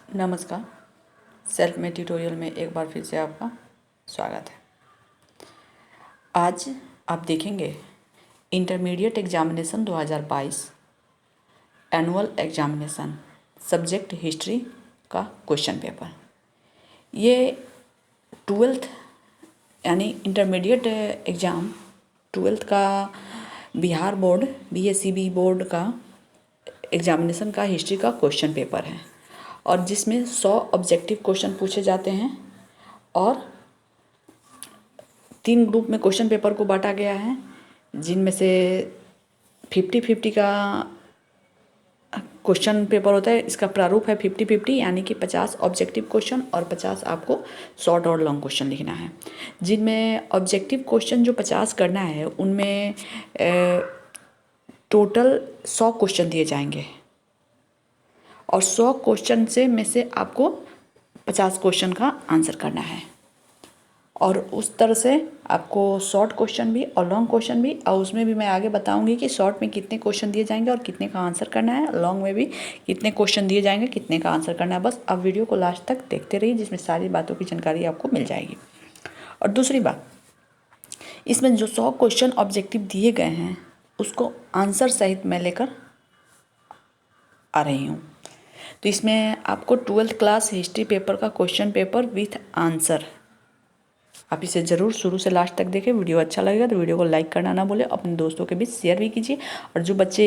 नमस्कार। Self made tutorial में एक बार फिर से आपका स्वागत है। आज आप देखेंगे intermediate examination 2022 annual examination subject history का क्वेश्चन पेपर। ये 12th यानी इंटरमीडिएट एग्ज़ाम 12th का बिहार बोर्ड BSCB बोर्ड का एग्जामिनेशन का हिस्ट्री का क्वेश्चन पेपर है और जिसमें 100 ऑब्जेक्टिव क्वेश्चन पूछे जाते हैं और 3 ग्रुप में क्वेश्चन पेपर को बांटा गया है, जिनमें से 50-50 का क्वेश्चन पेपर होता है। इसका प्रारूप है 50-50 यानी कि 50 ऑब्जेक्टिव क्वेश्चन और 50 आपको शॉर्ट और लॉन्ग क्वेश्चन लिखना है। जिनमें ऑब्जेक्टिव क्वेश्चन जो 50 करना है उनमें टोटल 100 क्वेश्चन दिए जाएंगे और 100 क्वेश्चन में से आपको 50 क्वेश्चन का आंसर करना है और उस तरह से आपको शॉर्ट क्वेश्चन भी और लॉन्ग क्वेश्चन भी, और उसमें भी मैं आगे बताऊंगी कि शॉर्ट में कितने क्वेश्चन दिए जाएंगे और कितने का आंसर करना है, लॉन्ग में भी कितने क्वेश्चन दिए जाएंगे कितने का आंसर करना है। बस आप वीडियो को लास्ट तक देखते रहिए, जिसमें सारी बातों की जानकारी आपको मिल जाएगी। और दूसरी बात, इसमें जो 100 क्वेश्चन ऑब्जेक्टिव दिए गए हैं उसको आंसर सहित मैं लेकर आ रही हूँ। तो इसमें आपको 12th क्लास हिस्ट्री पेपर का क्वेश्चन पेपर विथ आंसर, आप इसे ज़रूर शुरू से लास्ट तक देखें। वीडियो अच्छा लगेगा तो वीडियो को लाइक करना ना भूलें, अपने दोस्तों के बीच शेयर भी कीजिए। और जो बच्चे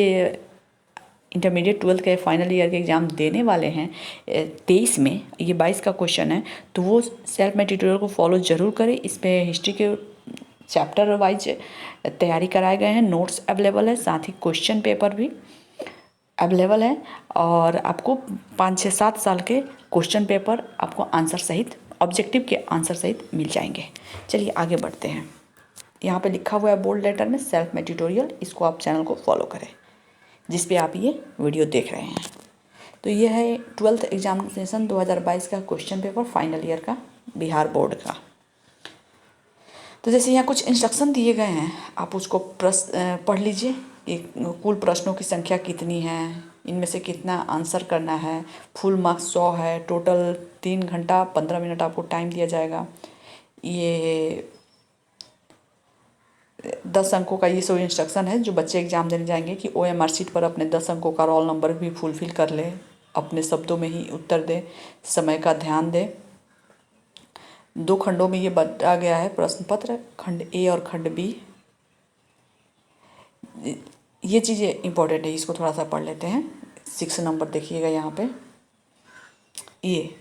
इंटरमीडिएट 12th के फाइनल ईयर के एग्ज़ाम देने वाले हैं 23 में, ये 22 का क्वेश्चन है, तो वो सेल्फ मेड ट्यूटोरियल को फॉलो ज़रूर करें। इस पर हिस्ट्री के चैप्टर वाइज तैयारी कराए गए हैं, नोट्स अवेलेबल है, साथ ही क्वेश्चन पेपर भी अवेलेबल है और आपको 5-6-7 साल के क्वेश्चन पेपर आपको आंसर सहित, ऑब्जेक्टिव के आंसर सहित मिल जाएंगे। चलिए आगे बढ़ते हैं। यहाँ पे लिखा हुआ है बोल्ड लेटर में सेल्फ मेड ट्यूटोरियल, इसको आप चैनल को फॉलो करें जिस पे आप ये वीडियो देख रहे हैं। तो ये है 12th एग्जामिनेशन 2022 का क्वेश्चन पेपर फाइनल ईयर का बिहार बोर्ड का। तो जैसे यहाँ कुछ इंस्ट्रक्शन दिए गए हैं, आप उसको पढ़ लीजिए कि कुल प्रश्नों की संख्या कितनी है, इनमें से कितना आंसर करना है। फुल मार्क्स 100 है, टोटल 3 घंटा 15 मिनट आपको टाइम दिया जाएगा। ये 10 अंकों का ये सब इंस्ट्रक्शन है जो बच्चे एग्ज़ाम देने जाएंगे कि OMR शीट पर अपने 10 अंकों का रोल नंबर भी फुलफिल कर ले, अपने शब्दों में ही उत्तर दे, समय का ध्यान दे। 2 खंडों में ये बांटा गया है प्रश्न पत्र, खंड A और खंड B। ये चीज़ें इंपॉर्टेंट है, इसको थोड़ा सा पढ़ लेते हैं। 6 नंबर देखिएगा यहाँ पे। ये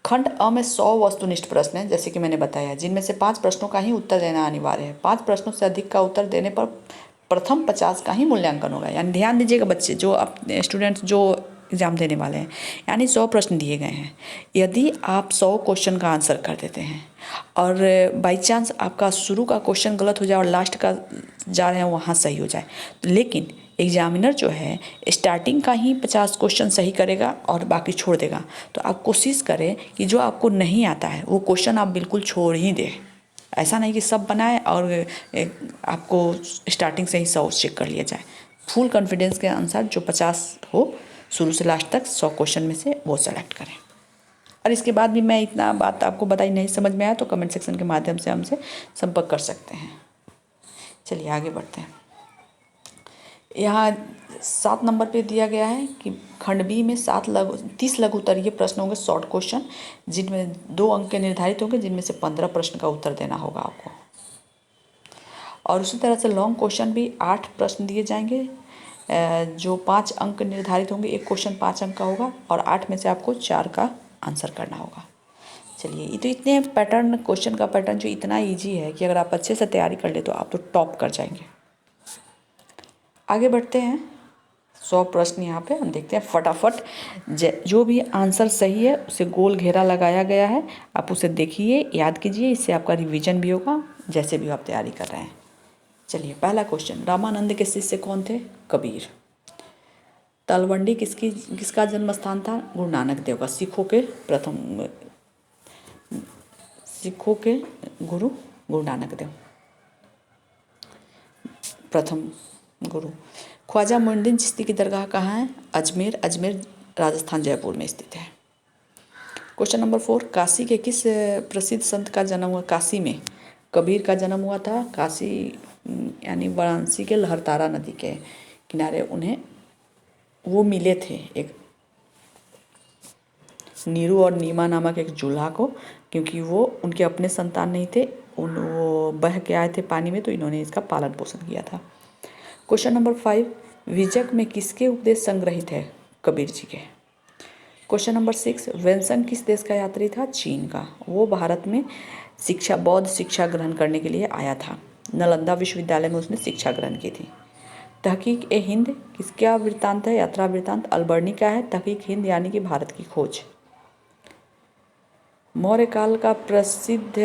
खंड अ में 100 वस्तुनिष्ठ प्रश्न हैं, जैसे कि मैंने बताया, जिनमें से 5 प्रश्नों का ही उत्तर देना अनिवार्य है। 5 प्रश्नों से अधिक का उत्तर देने पर प्रथम 50 का ही मूल्यांकन होगा। यानी ध्यान दीजिएगा बच्चे, जो आप स्टूडेंट्स जो एग्ज़ाम देने वाले हैं, यानी 100 प्रश्न दिए गए हैं। यदि आप 100 क्वेश्चन का आंसर कर देते हैं और बाई चांस आपका शुरू का क्वेश्चन गलत हो जाए और लास्ट का जा रहे हैं वहाँ सही हो जाए, लेकिन एग्जामिनर जो है स्टार्टिंग का ही 50 क्वेश्चन सही करेगा और बाकी छोड़ देगा। तो आप कोशिश करें कि जो आपको नहीं आता है वो क्वेश्चन आप बिल्कुल छोड़ ही दें। ऐसा नहीं कि सब बनाए और आपको स्टार्टिंग से ही 100 चेक कर लिया जाए। फुल कॉन्फिडेंस के अनुसार जो 50 हो, शुरू से लास्ट तक 100 क्वेश्चन में से वो सेलेक्ट करें। और इसके बाद भी मैं इतना बात आपको बताई, नहीं समझ में आया तो कमेंट सेक्शन के माध्यम से हमसे संपर्क कर सकते हैं। चलिए आगे बढ़ते हैं। यहाँ 7 नंबर पे दिया गया है कि खंड बी में 30 लघु उत्तरीय प्रश्न होंगे, शॉर्ट क्वेश्चन, जिनमें 2 अंक के निर्धारित होंगे, जिनमें से 15 प्रश्न का उत्तर देना होगा आपको। और उसी तरह से लॉन्ग क्वेश्चन भी 8 प्रश्न दिए जाएंगे, जो 5 अंक निर्धारित होंगे। एक क्वेश्चन 5 अंक का होगा और 8 में से आपको 4 का आंसर करना होगा। चलिए, ये तो इतने पैटर्न, क्वेश्चन का पैटर्न जो इतना ईजी है कि अगर आप अच्छे से तैयारी कर ले तो आप तो टॉप कर जाएंगे। आगे बढ़ते हैं। 100 प्रश्न यहाँ पे हम देखते हैं फटाफट। जो भी आंसर सही है उसे गोल घेरा लगाया गया है, आप उसे देखिए, याद कीजिए, इससे आपका रिवीजन भी होगा जैसे भी आप तैयारी कर रहे हैं। चलिए, पहला क्वेश्चन, रामानंद के शिष्य कौन थे? कबीर। तलवंडी किसका जन्म स्थान था? गुरु नानक देव का, सिखों के गुरु नानक देव, प्रथम गुरु। ख्वाजा मोइनुद्दीन चिश्ती की दरगाह कहाँ है? अजमेर राजस्थान, जयपुर में स्थित है। क्वेश्चन नंबर 4, काशी के किस प्रसिद्ध संत का जन्म हुआ? काशी में कबीर का जन्म हुआ था। काशी यानी वाराणसी के लहरतारा नदी के किनारे उन्हें वो मिले थे, एक नीरू और नीमा नामक एक जुल्हा को, क्योंकि वो उनके अपने संतान नहीं थे, वो बह के आए थे पानी में, तो इन्होंने इसका पालन पोषण किया था। क्वेश्चन नंबर 5, विजक में किसके उपदेश संग्रहित है? कबीर जी के। क्वेश्चन नंबर 6, वेन्सन किस देश का यात्री था? चीन का। वो भारत में बौद्ध शिक्षा ग्रहण करने के लिए आया था। नालंदा विश्वविद्यालय में उसने शिक्षा ग्रहण की थी। तहकीक ए हिंद किसका वृत्तांत है? यात्रा वृत्तांत अलबर्नी का है। तहकीक हिंद यानी कि भारत की खोज। मौर्य काल का प्रसिद्ध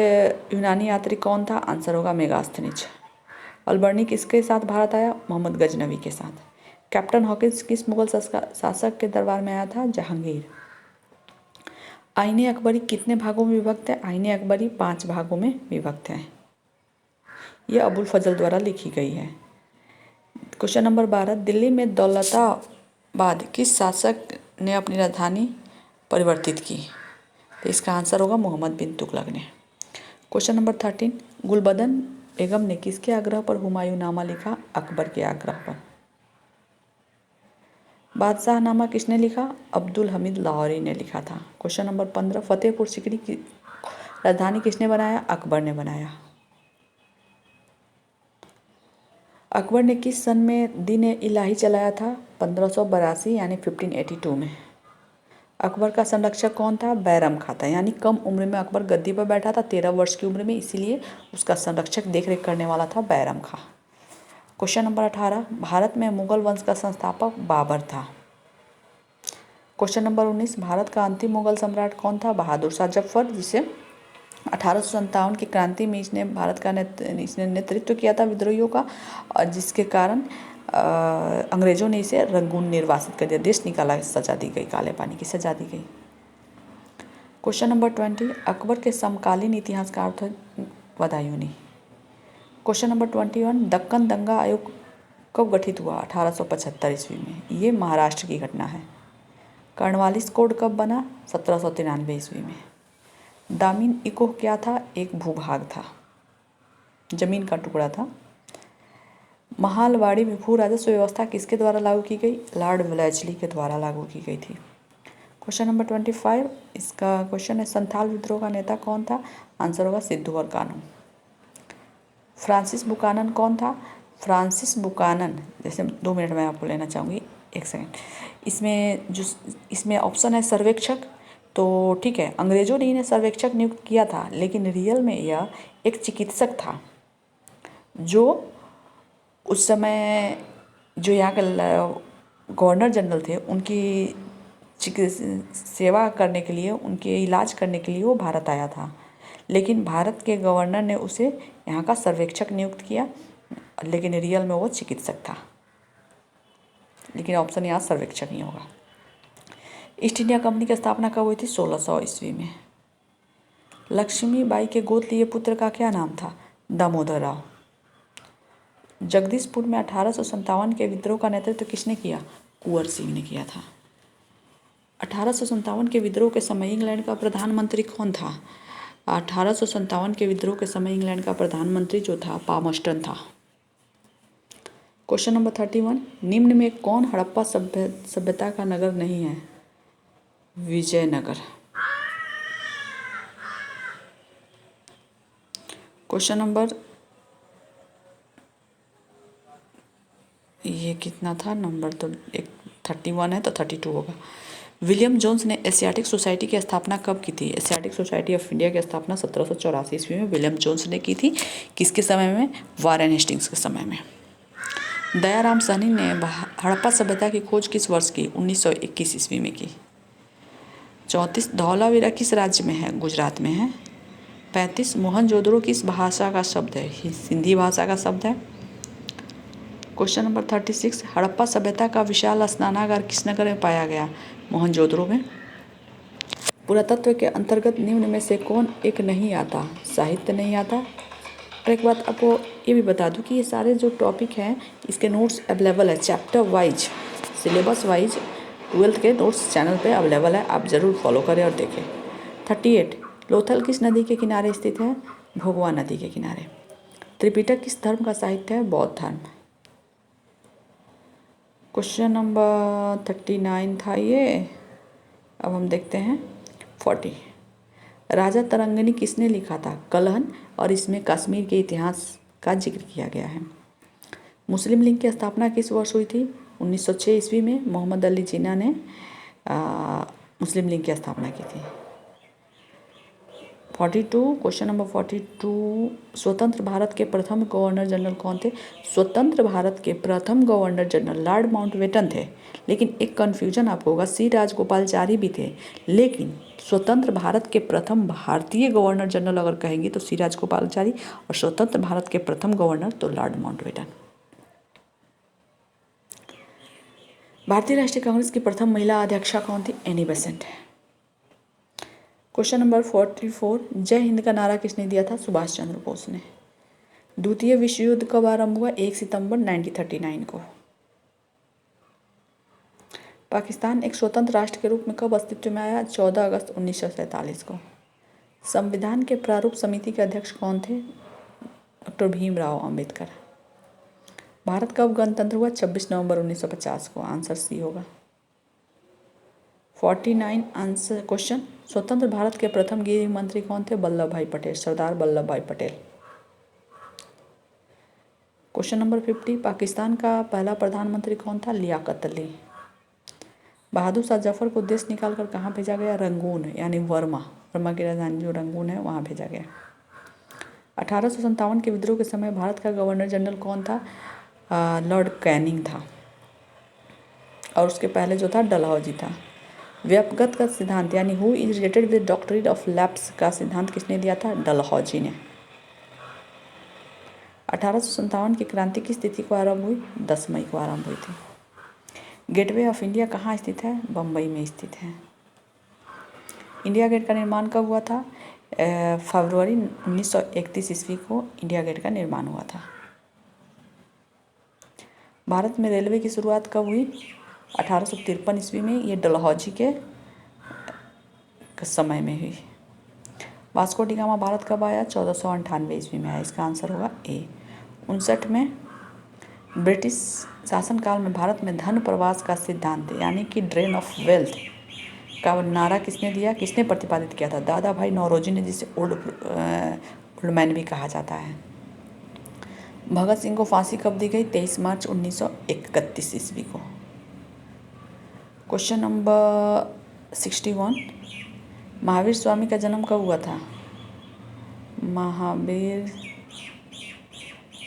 यूनानी यात्री कौन था? आंसर होगा मेगास्थनीज। अलबर्नी किसके साथ भारत आया? मोहम्मद गजनवी के साथ। कैप्टन हॉकिंस किस मुगल शासक के दरबार में आया था? जहांगीर। आईने अकबरी कितने भागों में विभक्त है? आईने अकबरी 5 भागों में विभक्त है। यह अबुल फजल द्वारा लिखी गई है। क्वेश्चन नंबर 12, दिल्ली में दौलताबाद किस शासक ने अपनी राजधानी परिवर्तित की? तो इसका आंसर होगा मोहम्मद बिन तुगलक ने। क्वेश्चन नंबर 13, गुलबदन बेगम ने किसके आग्रह पर हुमायूंनामा लिखा? अकबर के आग्रह पर। बादशाहनामा किसने लिखा? अब्दुल हमीद लाहौरी ने लिखा था। क्वेश्चन नंबर 15, फतेहपुर सीकरी की राजधानी किसने बनाया? अकबर ने बनाया। अकबर ने किस सन में दिन इलाही चलाया था? 1582 यानी 1582 में। अकबर का संरक्षक कौन था? बैरम खां था, यानी कम उम्र में अकबर गद्दी पर बैठा था, 13 वर्ष की उम्र में, इसीलिए उसका संरक्षक देखरेख करने वाला था बैरम खां। क्वेश्चन नंबर 18, भारत में मुगल वंश का संस्थापक बाबर था। क्वेश्चन नंबर 19, भारत का अंतिम मुगल सम्राट कौन था? बहादुर शाह जफर, जिसे 1857 की क्रांति में इसने भारत का इसने नेतृत्व किया था विद्रोहियों का, और जिसके कारण अंग्रेजों ने इसे रंगून निर्वासित कर दिया, देश निकाला, सजा दी गई, काले पानी की सजा दी गई। क्वेश्चन नंबर 20, अकबर के समकालीन इतिहासकार थे बदायूनी। क्वेश्चन नंबर 21, दक्कन दंगा आयोग कब गठित हुआ? 1875 ईस्वी में। ये महाराष्ट्र की घटना है। कर्नवालिस कोड कब बना? 1793 ईस्वी में। दामिन इको क्या था? एक भूभाग था, जमीन का टुकड़ा था। महालवाड़ी में भू राजस्व व्यवस्था किसके द्वारा लागू की गई? लॉर्ड वेलेस्ली के द्वारा लागू की गई थी। क्वेश्चन नंबर 25, इसका क्वेश्चन है, संथाल विद्रोह का नेता कौन था? आंसर होगा सिद्धू और कानू। फ्रांसिस बुकानन कौन था? फ्रांसिस बुकानन, जैसे 2 मिनट में आपको लेना चाहूँगी, 1 सेकेंड। इसमें ऑप्शन है सर्वेक्षक, तो ठीक है, अंग्रेजों ने इन्हें सर्वेक्षक नियुक्त किया था, लेकिन रियल में यह एक चिकित्सक था, जो उस समय जो यहाँ के गवर्नर जनरल थे, उनकी सेवा करने के लिए, उनके इलाज करने के लिए वो भारत आया था, लेकिन भारत के गवर्नर ने उसे यहाँ का सर्वेक्षक नियुक्त किया, लेकिन रियल में वो चिकित्सक था, लेकिन ऑप्शन यहाँ सर्वेक्षक नहीं होगा। ईस्ट इंडिया कंपनी की स्थापना कब हुई थी? 1600 ईस्वी में। लक्ष्मीबाई के गोद लिए पुत्र का क्या नाम था? दामोदर राव। जगदीशपुर में 1857 के विद्रोह का नेतृत्व किसने किया? कुंवर सिंह ने किया था। 1857 के विद्रोह के समय इंग्लैंड का प्रधानमंत्री कौन था? 1857 के विद्रोह के समय इंग्लैंड का प्रधानमंत्री जो था पामस्टन था। क्वेश्चन नंबर 31, निम्न में कौन हड़प्पा सभ्यता का नगर नहीं है? विजयनगर। क्वेश्चन नंबर ये कितना था नंबर, तो 31 है, तो 32 होगा। विलियम जोन्स ने एशियाटिक सोसाइटी की स्थापना कब की थी? एशियाटिक सोसाइटी ऑफ इंडिया की स्थापना 1784 ईस्वी में विलियम जोन्स ने की थी। किसके समय में? वारेन हेस्टिंग्स के समय में। दयाराम साहनी ने हड़प्पा सभ्यता की खोज किस वर्ष की? 1921 ईस्वी में की। 34, धौलावीरा किस राज्य में है? गुजरात में है। 35, मोहनजोदड़ो किस भाषा का शब्द है? सिंधी भाषा का शब्द है। क्वेश्चन नंबर 36, हड़प्पा सभ्यता का विशाल स्नानागार किस नगर में पाया गया? मोहनजोदड़ो में। पुरातत्व के अंतर्गत निम्न में से कौन एक नहीं आता? साहित्य नहीं आता। और एक बात आपको ये भी बता दूं कि ये सारे जो टॉपिक हैं, इसके नोट्स अवेलेबल है chapter wise, syllabus wise 12th के नोट्स चैनल पे अवेलेबल है, आप ज़रूर फॉलो करें और देखें। 38 लोथल किस नदी के किनारे स्थित है? भोगवा नदी के किनारे। त्रिपिटक किस धर्म का साहित्य है? बौद्ध धर्म। क्वेश्चन नंबर 39 था ये। अब हम देखते हैं 40। राजा तरंगिणी किसने लिखा था? कलहन, और इसमें कश्मीर के इतिहास का जिक्र किया गया है। मुस्लिम लीग की स्थापना किस वर्ष हुई थी? 1906 ईस्वी में मोहम्मद अली जिन्ना ने मुस्लिम लीग की स्थापना की थी। 42 क्वेश्चन नंबर 42 स्वतंत्र भारत के प्रथम गवर्नर जनरल कौन थे? स्वतंत्र भारत के प्रथम गवर्नर जनरल लॉर्ड माउंटबेटन थे। लेकिन एक कन्फ्यूजन आपको होगा, सी राजगोपालचारी भी थे, लेकिन स्वतंत्र भारत के प्रथम भारतीय गवर्नर जनरल अगर कहेंगे तो सी राजगोपालचारी, और स्वतंत्र भारत के प्रथम गवर्नर तो लॉर्ड माउंटबेटन। भारतीय राष्ट्रीय कांग्रेस की प्रथम महिला अध्यक्षा कौन थी? Annie Besant. क्वेश्चन नंबर 44 जय हिंद का नारा किसने दिया था? सुभाष चंद्र बोस ने। द्वितीय विश्व युद्ध कब आरंभ हुआ? 1 सितंबर 1939 को। पाकिस्तान एक स्वतंत्र राष्ट्र के रूप में कब अस्तित्व में आया? 14 अगस्त 1947 को। संविधान के प्रारूप समिति के अध्यक्ष कौन थे? डॉक्टर भीमराव अंबेडकर। भारत कब गणतंत्र हुआ? 26 नवंबर 1950 को। आंसर सी होगा। 49 आंसर क्वेश्चन स्वतंत्र भारत के प्रथम गृह मंत्री कौन थे? वल्लभ भाई पटेल, सरदार वल्लभ भाई पटेल। क्वेश्चन नंबर 50 पाकिस्तान का पहला प्रधानमंत्री कौन था? लियाकत अली। बहादुर शाह जफर को देश निकाल कर कहाँ भेजा गया? रंगून, यानी वर्मा की राजधानी जो रंगून है वहाँ भेजा गया। 1857 के विद्रोह के समय भारत का गवर्नर जनरल कौन था? लॉर्ड कैनिंग था, और उसके पहले जो था डलहौजी था। व्यापगत का सिद्धांत यानी who is related with doctrine of lapse का सिद्धांत किसने दिया था? डलहौजी ने। 1857 की क्रांति की स्थिति को आरंभ हुई? 10 मई को आरंभ हुई थी। गेटवे ऑफ इंडिया कहाँ स्थित है? बम्बई में स्थित है। इंडिया गेट का निर्माण कब हुआ था? फरवरी 1931 ईस्वी को इंडिया गेट का निर्माण हुआ था। भारत में रेलवे की शुरुआत कब हुई? 1853 ईस्वी में। ये डलहौजी के समय में हुई। वास्को डी गामा भारत कब आया? 1498 ईस्वी में आया। इसका आंसर होगा ए। 59 में ब्रिटिश शासनकाल में भारत में धन प्रवास का सिद्धांत यानी कि ड्रेन ऑफ वेल्थ का नारा किसने दिया? किसने प्रतिपादित किया था? दादा भाई नौरोजी ने, जिसे ओल्ड मैन भी कहा जाता है। भगत सिंह को फांसी कब दी गई? 23 मार्च 1931 ईस्वी को। क्वेश्चन नंबर 61 महावीर स्वामी का जन्म कब हुआ था? महावीर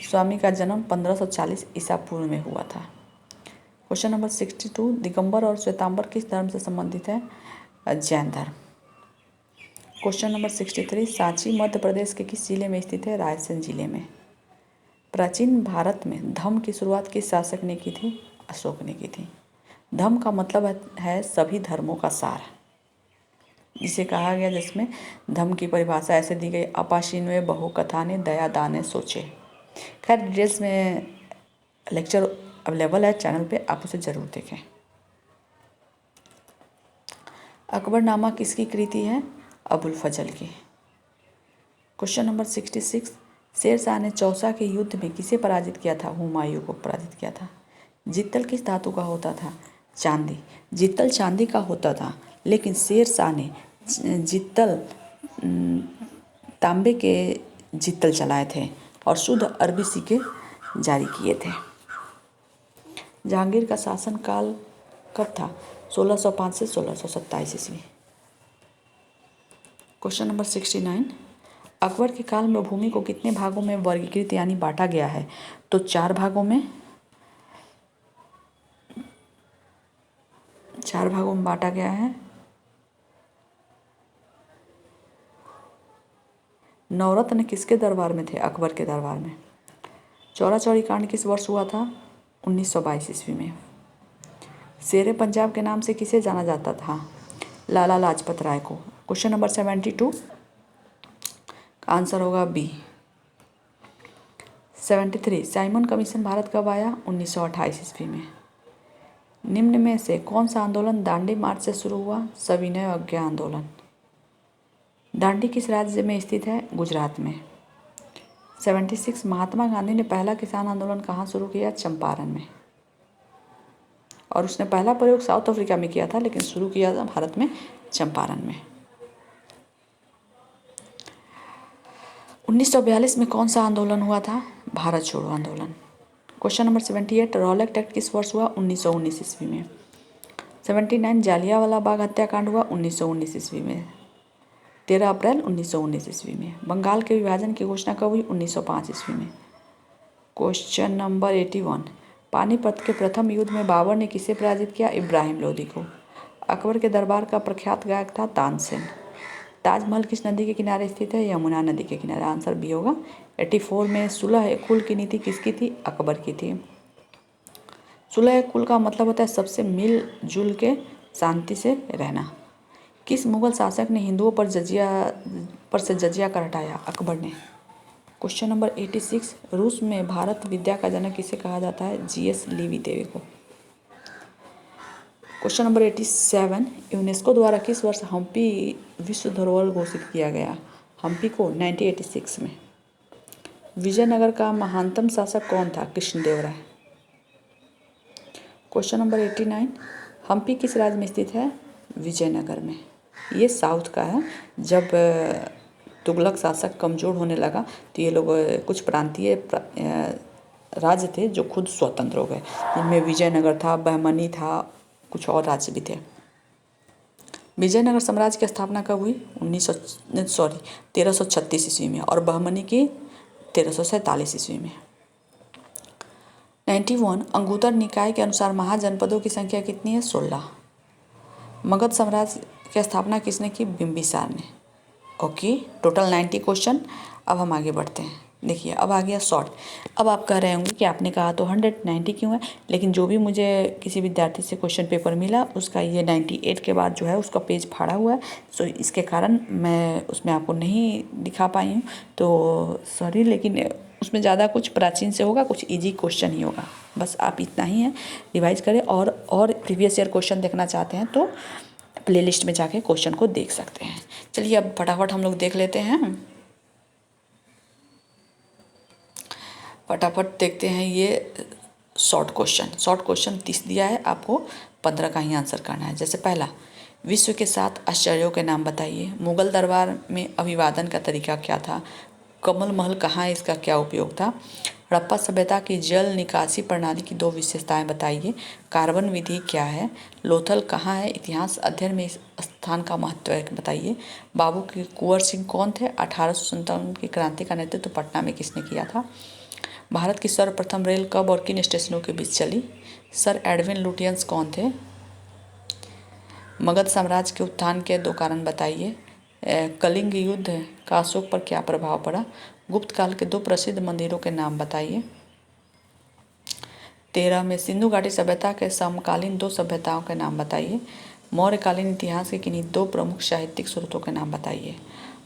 स्वामी का जन्म 1540 ईसा पूर्व में हुआ था। क्वेश्चन नंबर 62 दिगंबर और श्वेतांबर किस धर्म से संबंधित है? जैन धर्म। क्वेश्चन नंबर 63 सांची मध्य प्रदेश के किस जिले में स्थित है? रायसेन जिले में। प्राचीन भारत में धम्म की शुरुआत किस शासक ने की थी? अशोक ने की थी। धम्म का मतलब है सभी धर्मों का सार, जिसे कहा गया, जिसमें धम्म की परिभाषा ऐसे दी गई अपाशीन्वे बहु कथा ने दया दाने सोचे। खैर डिटेल्स में लेक्चर अवेलेबल है चैनल पे, आप उसे ज़रूर देखें। अकबरनामा किसकी कृति है? अबुल फजल की। क्वेश्चन नंबर 66 शेर शाह ने चौसा के युद्ध में किसे पराजित किया था? हुमायूं को पराजित किया था। जित्तल किस धातु का होता था? चांदी। जित्तल चांदी का होता था, लेकिन शेर शाह ने जित्तल तांबे के जित्तल चलाए थे और शुद्ध अरबी सिक्के जारी किए थे। जहांगीर का शासनकाल कब था? 1605 से 1627 ईस्वी। क्वेश्चन नंबर 69 अकबर के काल में भूमि को कितने भागों में वर्गीकृत यानी बांटा गया है? तो 4 भागों में बांटा गया है। नवरत्न किसके दरबार में थे? अकबर के दरबार में। चौरा चौरी कांड किस वर्ष हुआ था? 1922 ईस्वी में। शेरे पंजाब के नाम से किसे जाना जाता था? लाला लाजपत राय को। क्वेश्चन नंबर 72 का आंसर होगा बी। 73 साइमन कमीशन भारत कब आया? 1928 ईस्वी में। निम्न में से कौन सा आंदोलन दांडी मार्च से शुरू हुआ? सविनय अवज्ञा आंदोलन। दांडी किस राज्य में स्थित है? गुजरात में। 76 महात्मा गांधी ने पहला किसान आंदोलन कहाँ शुरू किया? चंपारण में। और उसने पहला प्रयोग साउथ अफ्रीका में किया था, लेकिन शुरू किया था भारत में, चंपारण में। 1942 में कौन सा आंदोलन हुआ था? भारत छोड़ो आंदोलन। क्वेश्चन नंबर 78, रॉलेट एक्ट किस वर्ष हुआ? 1919 ईस्वी में। 79, जालियांवाला बाग हत्याकांड हुआ 1919 ईस्वी में, 13 अप्रैल 1919 ईस्वी में। बंगाल के विभाजन की घोषणा कब हुई? 1905 ईस्वी में। क्वेश्चन नंबर 81, पानीपत के प्रथम युद्ध में बाबर ने किसे पराजित किया? इब्राहिम लोदी को। अकबर के दरबार का प्रख्यात गायक था तानसेन। ताजमहल किस नदी के किनारे स्थित है? यमुना नदी के किनारे। आंसर बी होगा। 84 में सुलह कुल की नीति किसकी थी? अकबर की थी। सुलह कुल का मतलब होता है सबसे मिलजुल के शांति से रहना। किस मुगल शासक ने हिंदुओं पर से जजिया कर हटाया? अकबर ने। क्वेश्चन नंबर 86, रूस में भारत विद्या का जनक किसे कहा जाता है? जीएस लीवी देवी को। क्वेश्चन नंबर 87, यूनेस्को द्वारा किस वर्ष हम्पी विश्व धरोहर घोषित किया गया? हम्पी को 1986 में। विजयनगर का महानतम शासक कौन था? कृष्णदेवराय। क्वेश्चन नंबर 89, हम्पी किस राज्य में स्थित है? विजयनगर में। ये साउथ का है। जब तुगलक शासक कमज़ोर होने लगा तो ये लोग कुछ प्रांतीय राज्य थे जो खुद स्वतंत्र हो गए, जिनमें विजयनगर था, बहमनी था, कुछ और राज्य भी थे। विजयनगर साम्राज्य की स्थापना कब हुई? 1336 ईस्वी में, और बहमनी की 1347 ईस्वी में। 91, अंगुतर निकाय के अनुसार महाजनपदों की संख्या कितनी है? 16। मगध साम्राज्य की स्थापना किसने की? बिंबिसार ने। Okay, total 90 question. अब हम आगे बढ़ते हैं। देखिए, अब आ गया शॉर्ट। अब आप कह रहे होंगे कि आपने कहा तो 190 क्यों है, लेकिन जो भी मुझे किसी विद्यार्थी से क्वेश्चन पेपर मिला उसका ये 98 के बाद जो है उसका पेज फाड़ा हुआ है, सो इसके कारण मैं उसमें आपको नहीं दिखा पाई हूँ, तो सॉरी। लेकिन उसमें ज़्यादा कुछ प्राचीन से होगा, कुछ इजी क्वेश्चन ही होगा, बस आप इतना ही है रिवाइज करें। और प्रीवियस ईयर क्वेश्चन देखना चाहते हैं तो प्लेलिस्ट में जाके क्वेश्चन को देख सकते हैं। चलिए अब फटाफट हम लोग देख लेते हैं। फटाफट देखते हैं ये शॉर्ट क्वेश्चन 30 दिया है, आपको 15 का ही आंसर करना है। जैसे पहला, विश्व के 7 आश्चर्यों के नाम बताइए। मुगल दरबार में अभिवादन का तरीका क्या था? कमल महल कहाँ है, इसका क्या उपयोग था? हड़प्पा सभ्यता की जल निकासी प्रणाली की 2 विशेषताएं बताइए। कार्बन विधि क्या है? लोथल कहाँ है? इतिहास अध्ययन में इस स्थान का महत्व बताइए। बाबू की कुंवर सिंह कौन थे? 1857 की क्रांति का नेतृत्व पटना में किसने किया था? भारत की सर्वप्रथम रेल कब और किन स्टेशनों के बीच चली? सर एडविन लुटियंस कौन थे? मगध साम्राज्य के उत्थान के 2 कारण बताइए। कलिंग युद्ध का अशोक पर क्या प्रभाव पड़ा? गुप्त काल के 2 प्रसिद्ध मंदिरों के नाम बताइए। 13 में सिंधु घाटी सभ्यता के समकालीन 2 सभ्यताओं के नाम बताइए। मौर्यकालीन इतिहास के किन्हीं 2 प्रमुख साहित्यिक स्रोतों के नाम बताइए।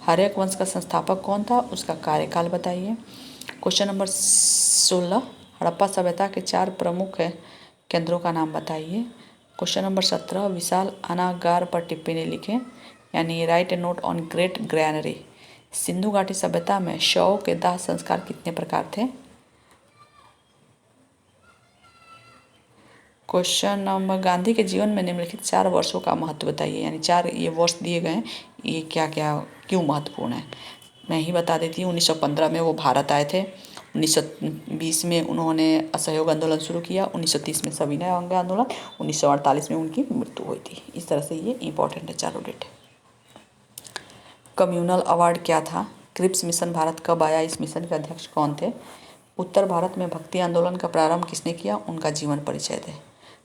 हर्यक वंश का संस्थापक कौन था? उसका कार्यकाल बताइए। क्वेश्चन नंबर 16, हड़प्पा सभ्यता के 4 प्रमुख केंद्रों का नाम बताइए। क्वेश्चन नंबर 17, विशाल अनागार पर टिप्पणी लिखें, यानी right A note on great granary. Sindhu घाटी सभ्यता में शवों के दाह संस्कार कितने प्रकार थे? क्वेश्चन नंबर, गांधी के जीवन में निम्नलिखित 4 वर्षों का महत्व बताइए, यानी 4 ये वर्ष दिए गए हैं, ये क्या क्या क्यों महत्वपूर्ण है? मैं ही बता देती हूँ। 1915 में वो भारत आए थे। 1920 में उन्होंने असहयोग आंदोलन शुरू किया। 1930 में सविनय अंग आंदोलन। 1948 में उनकी मृत्यु हुई थी। इस तरह से ये इंपॉर्टेंट है, चारों डेट। कम्युनल अवार्ड क्या था? क्रिप्स मिशन भारत कब आया? इस मिशन के अध्यक्ष कौन थे? उत्तर भारत में भक्ति आंदोलन का प्रारंभ किसने किया? उनका जीवन परिचय दे।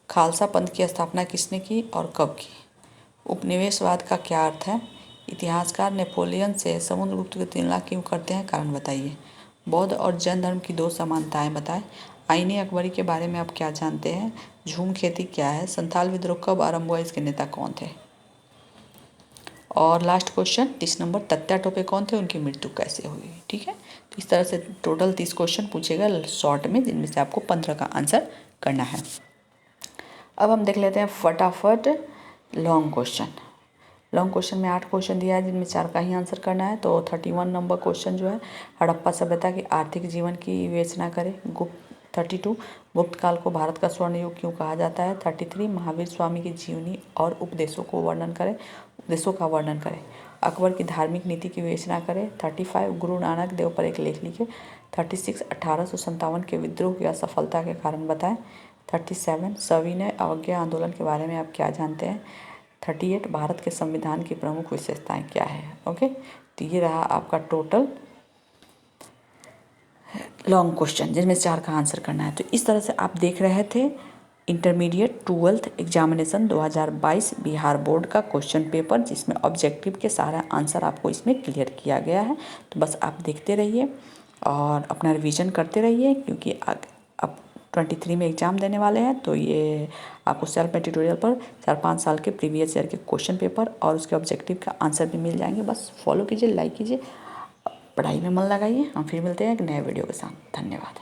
खालसा पंथ की स्थापना किसने की और कब की? उपनिवेशवाद का क्या अर्थ है? इतिहासकार नेपोलियन से समुद्रगुप्त की तुलना क्यों करते हैं? कारण बताइए। बौद्ध और जैन धर्म की 2 समानताएं बताएं। आईने अकबरी के बारे में आप क्या जानते हैं? झूम खेती क्या है? संथाल विद्रोह कब आरंभ हुआ? इसके नेता कौन थे? और लास्ट क्वेश्चन 30 नंबर, तत्या टोपे कौन थे? उनकी मृत्यु कैसे हुई? ठीक है, तो इस तरह से टोटल 30 क्वेश्चन पूछेगा शॉर्ट में, जिनमें से आपको 15 का आंसर करना है। अब हम देख लेते हैं फटाफट लॉन्ग क्वेश्चन। लॉन्ग क्वेश्चन में 8 क्वेश्चन दिया है जिनमें 4 का ही आंसर करना है। तो 31 नंबर क्वेश्चन जो है, हड़प्पा सभ्यता के आर्थिक जीवन की विवेचना करें। 32 गुप्त काल को भारत का स्वर्ण युग क्यों कहा जाता है। 33 महावीर स्वामी की जीवनी और उपदेशों का वर्णन करें। अकबर की धार्मिक नीति की विवेचना करें। 35 गुरु नानक देव पर एक लेख लिखें। 36 1857 के विद्रोह या सफलता के कारण बताएं। 37 सविनय अवज्ञा आंदोलन के बारे में आप क्या जानते हैं। 38 भारत के संविधान की प्रमुख विशेषताएं क्या है। ओके, तो ये रहा आपका टोटल लॉन्ग क्वेश्चन जिसमें 4 का आंसर करना है। तो इस तरह से आप देख रहे थे intermediate 12th examination 2022 Bihar board का क्वेश्चन पेपर, जिसमें ऑब्जेक्टिव के सारा आंसर आपको इसमें क्लियर किया गया है। तो बस आप देखते रहिए और अपना रिवीजन करते रहिए, क्योंकि अब 23 में एग्ज़ाम देने वाले हैं। तो ये आपको सेल्फ मेड ट्यूटोरियल पर 4-5 साल के प्रीवियस ईयर के क्वेश्चन पेपर और उसके ऑब्जेक्टिव का आंसर भी मिल जाएंगे। बस फॉलो कीजिए, लाइक कीजिए, पढ़ाई में मन लगाइए। हम फिर मिलते हैं एक नए वीडियो के साथ। धन्यवाद।